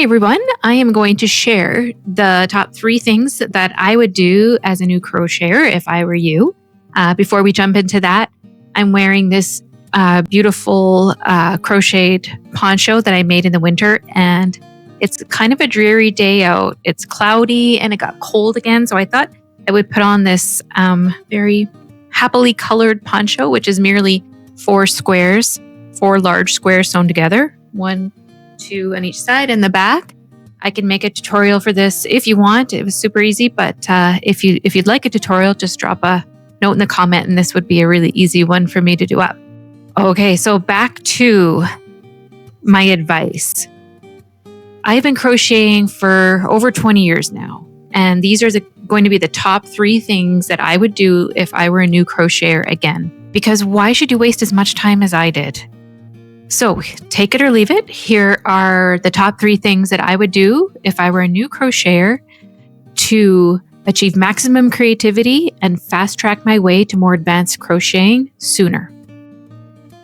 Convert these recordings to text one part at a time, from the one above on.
Hi, everyone. I am going to share the top 3 things that I would do as a new crocheter if I were you. Before we jump into that, I'm wearing this beautiful crocheted poncho that I made in the winter, and it's kind of a dreary day out. It's cloudy and it got cold again, so I thought I would put on this very happily colored poncho, which is merely 4 squares, 4 large squares sewn together, 1, 2 on each side and the back. I can make a tutorial for this if you want. It was super easy, but if you'd like a tutorial, just drop a note in the comment and this would be a really easy one for me to do up. Okay, so back to my advice. I've been crocheting for over 20 years now, and these are going to be the top 3 things that I would do if I were a new crocheter again. Because why should you waste as much time as I did? So take it or leave it. Here are the top 3 things that I would do if I were a new crocheter to achieve maximum creativity and fast track my way to more advanced crocheting sooner.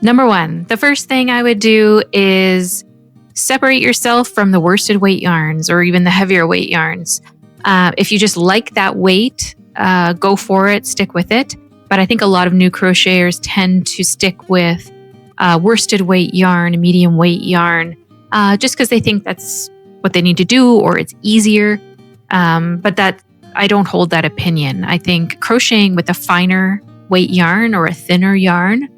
Number 1, the first thing I would do is separate yourself from the worsted weight yarns or even the heavier weight yarns. If you just like that weight, go for it, stick with it. But I think a lot of new crocheters tend to stick with worsted weight yarn, medium weight yarn, just because they think that's what they need to do or it's easier. But that I don't hold that opinion. I think crocheting with a finer weight yarn or a thinner yarn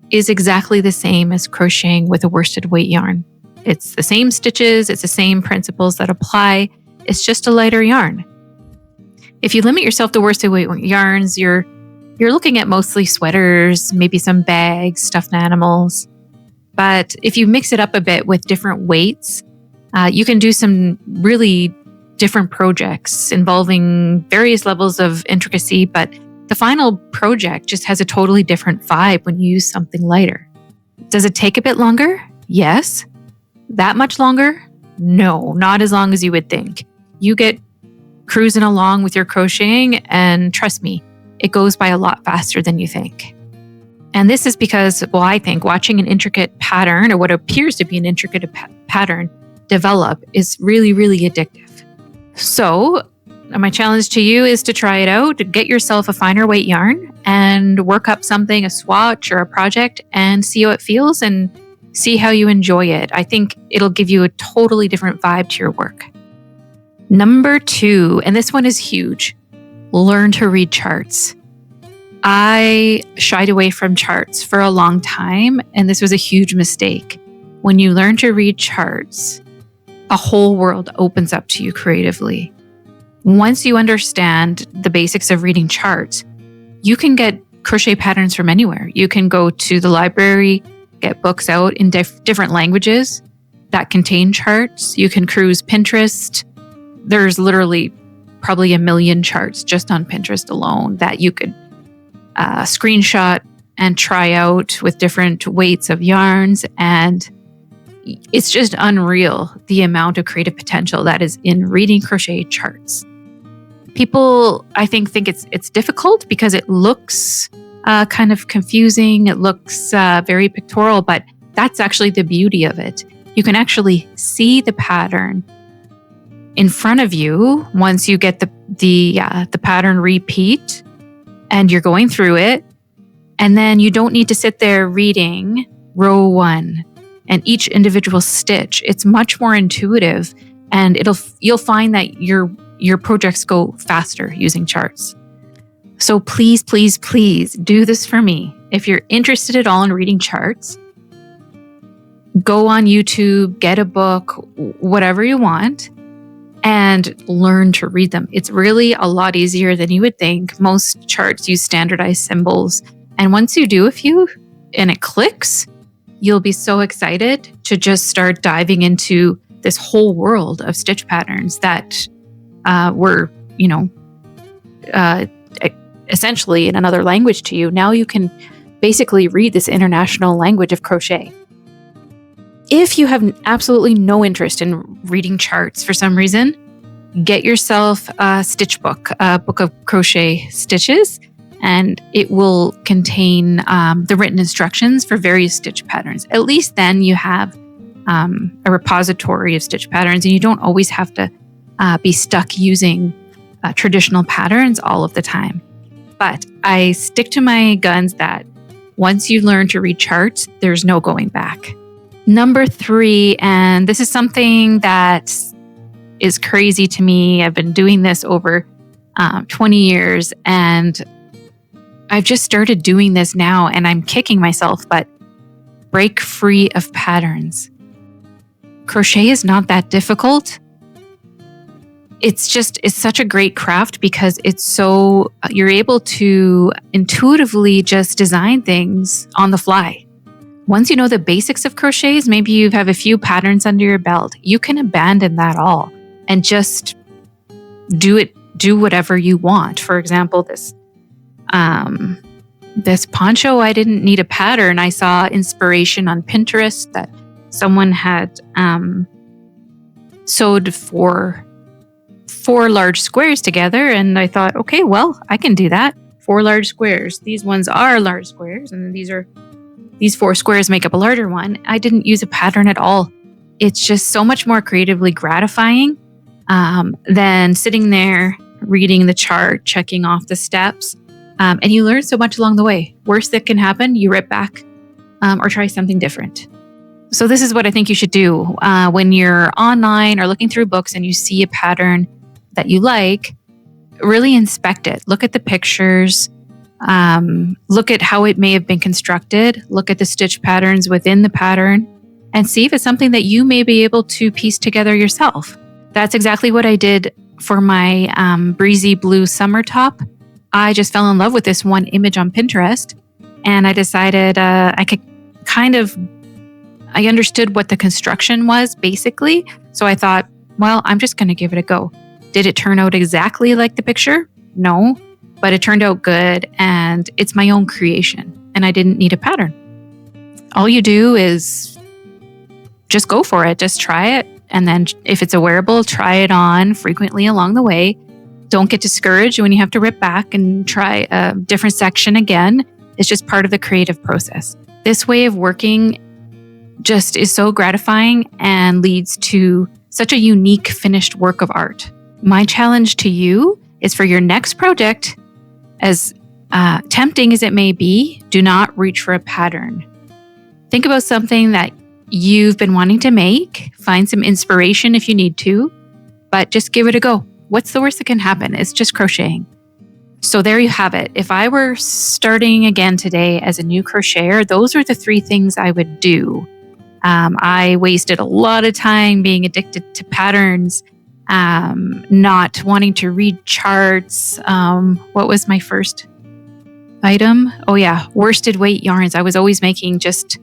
is exactly the same as crocheting with a worsted weight yarn. It's the same stitches, it's the same principles that apply. It's just a lighter yarn. If you limit yourself to worsted weight yarns, you're looking at mostly sweaters, maybe some bags, stuffed animals. But if you mix it up a bit with different weights, you can do some really different projects involving various levels of intricacy, but the final project just has a totally different vibe when you use something lighter. Does it take a bit longer? Yes. That much longer? No, not as long as you would think. You get cruising along with your crocheting, and trust me, it goes by a lot faster than you think. And this is because, well, I think watching an intricate pattern or what appears to be an intricate pattern develop is really, really addictive. So my challenge to you is to try it out, to get yourself a finer weight yarn and work up something, a swatch or a project, and see how it feels and see how you enjoy it. I think it'll give you a totally different vibe to your work. Number 2, and this one is huge. Learn to read charts. I shied away from charts for a long time, and this was a huge mistake. When you learn to read charts, a whole world opens up to you creatively. Once you understand the basics of reading charts, you can get crochet patterns from anywhere. You can go to the library, get books out in different languages that contain charts. You can cruise Pinterest. There's literally probably 1 million charts just on Pinterest alone that you could screenshot and try out with different weights of yarns. And it's just unreal the amount of creative potential that is in reading crochet charts. People, I think it's difficult because it looks kind of confusing. It looks very pictorial, but that's actually the beauty of it. You can actually see the pattern in front of you once you get the pattern repeat and you're going through it. And then you don't need to sit there reading row 1 and each individual stitch. It's much more intuitive, and you'll find that your projects go faster using charts. So please, please, please do this for me. If you're interested at all in reading charts, go on YouTube, get a book, whatever you want, and learn to read them. It's really a lot easier than you would think. Most charts use standardized symbols. And once you do a few and it clicks, you'll be so excited to just start diving into this whole world of stitch patterns that were, essentially in another language to you. Now you can basically read this international language of crochet. If you have absolutely no interest in reading charts for some reason, get yourself a stitch book, a book of crochet stitches, and it will contain the written instructions for various stitch patterns. At least then you have a repository of stitch patterns, and you don't always have to be stuck using traditional patterns all of the time. But I stick to my guns that once you learn to read charts, there's no going back. Number 3, and this is something that is crazy to me. I've been doing this over 20 years, and I've just started doing this now, and I'm kicking myself, but break free of patterns. Crochet is not that difficult. It's such a great craft because you're able to intuitively just design things on the fly. Once you know the basics of crochets, maybe you have a few patterns under your belt, you can abandon that all and just do whatever you want. For example, this poncho, I didn't need a pattern. I saw inspiration on Pinterest that someone had sewed for 4 large squares together, and I thought, okay, well, I can do that. 4 large squares. These ones are large squares, and these 4 squares make up a larger one. I didn't use a pattern at all. It's just so much more creatively gratifying than sitting there reading the chart, checking off the steps, and you learn so much along the way. Worst that can happen, you rip back or try something different. So this is what I think you should do when you're online or looking through books and you see a pattern that you like. Really inspect it. Look at the pictures. Look at how it may have been constructed. Look at the stitch patterns within the pattern and see if it's something that you may be able to piece together yourself. That's exactly what I did for my breezy blue summer top. I just fell in love with this one image on Pinterest, and I decided I understood what the construction was basically. So I thought, well, I'm just going to give it a go. Did it turn out exactly like the picture? No, but it turned out good, and it's my own creation, and I didn't need a pattern. All you do is just go for it. Just try it. And then if it's a wearable, try it on frequently along the way. Don't get discouraged when you have to rip back and try a different section again. It's just part of the creative process. This way of working just is so gratifying and leads to such a unique finished work of art. My challenge to you is for your next project, as tempting as it may be, do not reach for a pattern. Think about something that you've been wanting to make, find some inspiration if you need to, but just give it a go. What's the worst that can happen? It's just crocheting. So there you have it. If I were starting again today as a new crocheter, those are the 3 things I would do. I wasted a lot of time being addicted to patterns, not wanting to read charts. What was my first item? Oh yeah, worsted weight yarns. I was always making just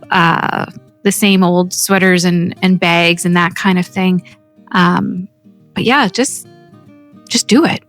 the same old sweaters and bags and that kind of thing. But yeah, just do it.